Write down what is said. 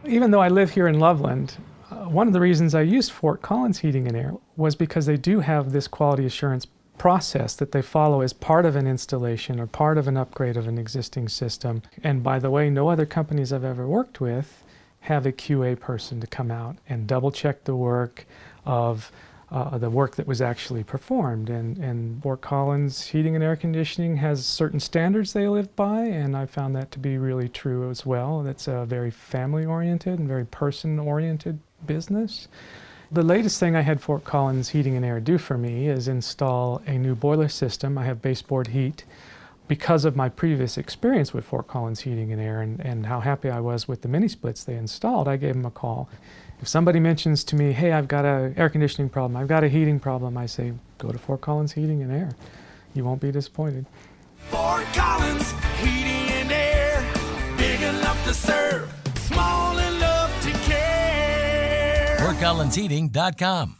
Even though I live here in Loveland, one of the reasons I used Fort Collins Heating and Air was because they do have this quality assurance process that they follow as part of an installation or part of an upgrade of an existing system. And by the way, no other companies I've ever worked with have a QA person to come out and double check the work of the work that was actually performed. And Fort Collins Heating and Air Conditioning has certain standards they live by, and I found that to be really true as well. That's a very family-oriented and very person-oriented business. The latest thing I had Fort Collins Heating and Air do for me is install a new boiler system. I have baseboard heat. Because of my previous experience with Fort Collins Heating and Air and how happy I was with the mini splits they installed, I gave them a call. If somebody mentions to me, hey, I've got an air conditioning problem, I've got a heating problem, I say, go to Fort Collins Heating and Air. You won't be disappointed. Fort Collins Heating and Air, big enough to serve, small enough to care. FortCollinsHeating.com